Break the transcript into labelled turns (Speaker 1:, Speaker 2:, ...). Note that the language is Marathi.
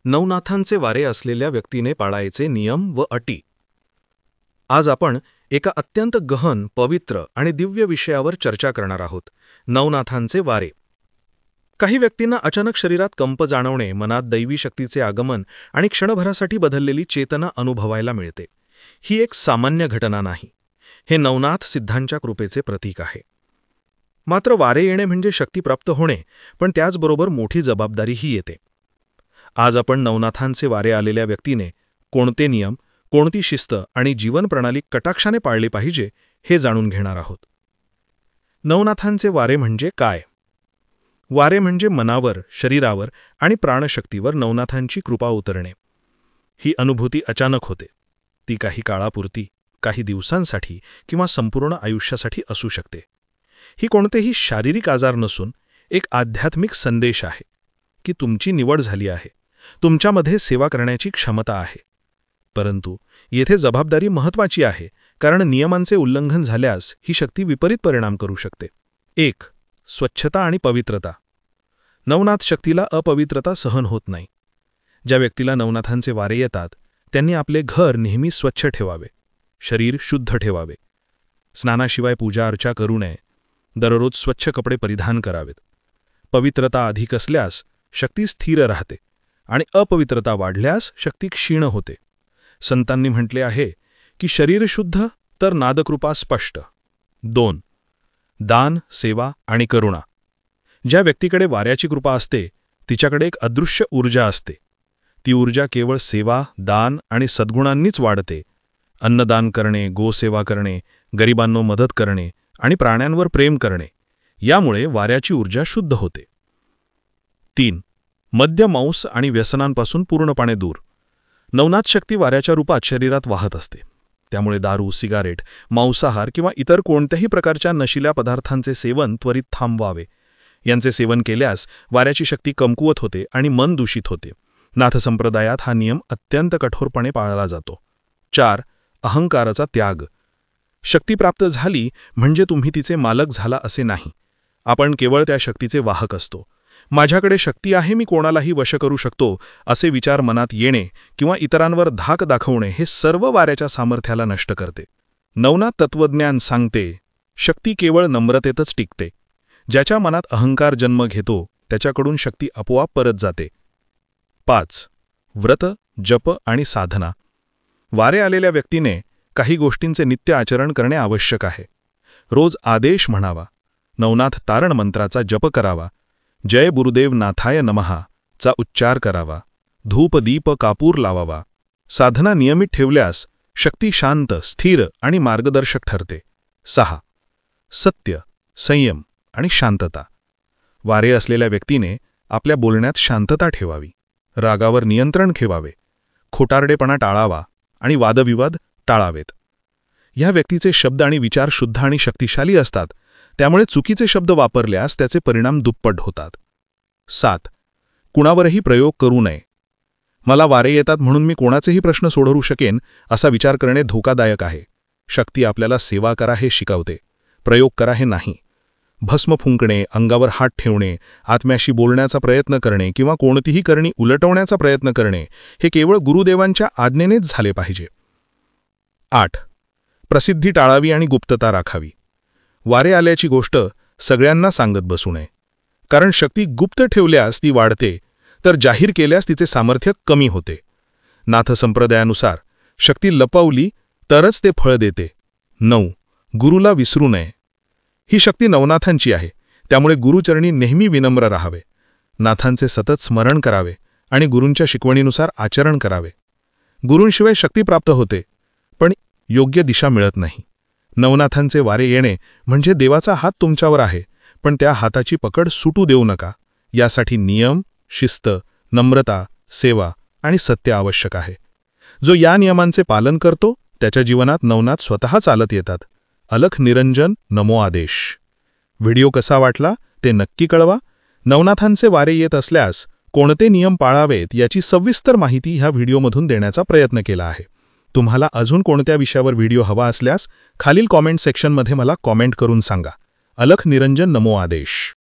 Speaker 1: नवनाथांचे वारे असलेल्या व्यक्तीने पाळायचे नियम व अटी. आज आपण एका अत्यंत गहन, पवित्र आणि दिव्य विषयावर चर्चा करणार आहोत. नवनाथांचे वारे. काही व्यक्तींना अचानक शरीरात कंप जाणवणे, मनात दैवी शक्तीचे आगमन आणि क्षणभरासाठी बदललेली चेतना अनुभवायला मिळते. ही एक सामान्य घटना नाही. हे नवनाथ सिद्धांच्या कृपेचे प्रतीक आहे. मात्र वारे येणे म्हणजे शक्ती प्राप्त होणे, पण त्याचबरोबर मोठी जबाबदारीही येते. आज आपण नवनाथांचे वारे आलेल्या व्यक्तीने कोणते नियम, कोणती शिस्त आणि जीवन प्रणाली कटाक्षाने पाळली पाहिजे हे जाणून घेणार आहोत. नवनाथांचे वारे म्हणजे काय? वारे म्हणजे मनावर, शरीरावर आणि प्राणशक्तीवर नवनाथांची कृपा उतरणे. ही अनुभूती अचानक होते. ती काही काळापुरती, काही दिवसांसाठी किंवा संपूर्ण आयुष्यासाठी असू शकते. ही कोणतेही शारीरिक आजार नसून एक आध्यात्मिक संदेश आहे की तुमची निवड झाली आहे, तुमच्यामध्ये सेवा करण्याची क्षमता आहे. परंतु येथे जबाबदारी महत्त्वाची आहे, कारण नियमांचे उल्लंघन झाल्यास ही शक्ती विपरीत परिणाम करू शकते. 1. स्वच्छता आणि पवित्रता. नवनाथ शक्तीला अपवित्रता सहन होत नाही. ज्या व्यक्तीला नवनाथांचे वारे येतात त्यांनी आपले घर नेहमी स्वच्छ ठेवावे, शरीर शुद्ध ठेवावे, स्नानाशिवाय पूजा अर्चा करू नये, दररोज स्वच्छ कपडे परिधान करावेत. पवित्रता अधिक असल्यास शक्ती स्थिर राहते आणि अपवित्रता वाढल्यास शक्ती क्षीण होते. संतांनी म्हटले आहे की शरीर शुद्ध तर नादकृपा स्पष्ट. 2. दान, सेवा आणि करुणा. ज्या व्यक्तीकडे वाऱ्याची कृपा असते तिच्याकडे एक अदृश्य ऊर्जा असते. ती ऊर्जा केवळ सेवा, दान आणि सद्गुणांनीच वाढते. अन्नदान करणे, गोसेवा करणे, गरिबांना मदत करणे आणि प्राण्यांवर प्रेम करणे, यामुळे वाऱ्याची ऊर्जा शुद्ध होते. 3. मद्य, मांस आणि व्यसनांपासून पूर्णपणे दूर. नवनाथ शक्ती वाऱ्याच्या रूपात शरीरात वाहत असते. त्यामुळे दारू, सिगारेट, मांसाहार किंवा इतर कोणत्याही प्रकारच्या नशिल्या पदार्थांचे सेवन त्वरित थांबवावे. यांचे सेवन केल्यास वाऱ्याची शक्ती कमकुवत होते आणि मन दूषित होते. नाथ संप्रदायात हा नियम अत्यंत कठोरपणे पाळला जातो. 4. अहंकाराचा त्याग. शक्ती प्राप्त झाली म्हणजे तुम्ही तिचे मालक झाला असे नाही. आपण केवळ त्या शक्तीचे वाहक असतो. माझ्याकडे शक्ती आहे, मी कोणालाही वश करू शकतो, असे विचार मनात येणे किंवा इतरांवर धाक दाखवणे हे सर्व वाऱ्याच्या सामर्थ्याला नष्ट करते. नवनाथ तत्वज्ञान सांगते, शक्ती केवळ नम्रतेतच टिकते. ज्याच्या मनात अहंकार जन्म घेतो त्याच्याकडून शक्ती आपोआप परत जाते. 5. व्रत, जप आणि साधना. वारे आलेल्या व्यक्तीने काही गोष्टींचे नित्य आचरण करणे आवश्यक आहे. रोज आदेश म्हणावा, नवनाथ तारण मंत्राचा जप करावा, जय गुरुदेव नाथाय नमः चा उच्चार करावा, धूप, दीप, कापूर लावावा. साधना नियमित ठेवल्यास शक्ती शांत, स्थिर आणि मार्गदर्शक ठरते. 6. सत्य, संयम आणि शांतता. वारे असलेल्या व्यक्तीने आपल्या बोलण्यात शांतता ठेवावी, रागावर नियंत्रण ठेवावे, खोटारडेपणा टाळावा आणि वादविवाद टाळावेत. ह्या व्यक्तीचे शब्द आणि विचार शुद्ध आणि शक्तिशाली असतात, त्यामुळे चुकीचे शब्द वापरल्यास त्याचे परिणाम दुप्पट होतात. 7. कुणावरही प्रयोग करू नये. मला वारे येतात म्हणून मी कोणाचेही प्रश्न सोडवू शकेन असा विचार करणे धोकादायक आहे. शक्ती आपल्याला सेवा करा हे शिकवते, प्रयोग करा हे नाही. भस्म फुंकणे, अंगावर हात ठेवणे, आत्म्याशी बोलण्याचा प्रयत्न करणे किंवा कोणतीही करणी उलटवण्याचा प्रयत्न करणे हे केवळ गुरुदेवांच्या आज्ञेनेच झाले पाहिजे. 8. प्रसिद्धी टाळावी आणि गुप्तता राखावी. वारे आल्याची गोष्ट सगळ्यांना सांगत बसू नये, कारण शक्ती गुप्त ठेवल्यास ती वाढते, तर जाहीर केल्यास तिचे सामर्थ्य कमी होते. नाथ संप्रदायानुसार शक्ती लपवली तरच ते फळ देते. 9. गुरुला विसरू नये. ही शक्ती नवनाथांची आहे, त्यामुळे गुरुचरणी नेहमी विनम्र राहावे, नाथांचे सतत स्मरण करावे आणि गुरूंच्या शिकवणीनुसार आचरण करावे. गुरूंशिवाय शक्ती प्राप्त होते, पण योग्य दिशा मिळत नाही. नवनाथांचे वारे येणे म्हणजे देवाचा हात तुमच्यावर आहे, पण त्या हाताची पकड सुटू देऊ नका. यासाठी नियम, शिस्त, नम्रता, सेवा आणि सत्य आवश्यक आहे. जो या नियमांचे पालन करतो त्याच्या जीवनात नवनाथ स्वतः चालत येतात. अलख निरंजन नमो आदेश. व्हिडिओ कसा वाटला ते नक्की कळवा. नवनाथांचे वारे येत असल्यास कोणते नियम पाळावेत याची सविस्तर माहिती ह्या व्हिडिओमधून देण्याचा प्रयत्न केला आहे. तुम्हाला अजून कोणत्या विषयावर व्हिडिओ हवा असल्यास खालील कॉमेंट सेक्शनमध्ये मला कॉमेंट करून सांगा. अलख निरंजन नमो आदेश.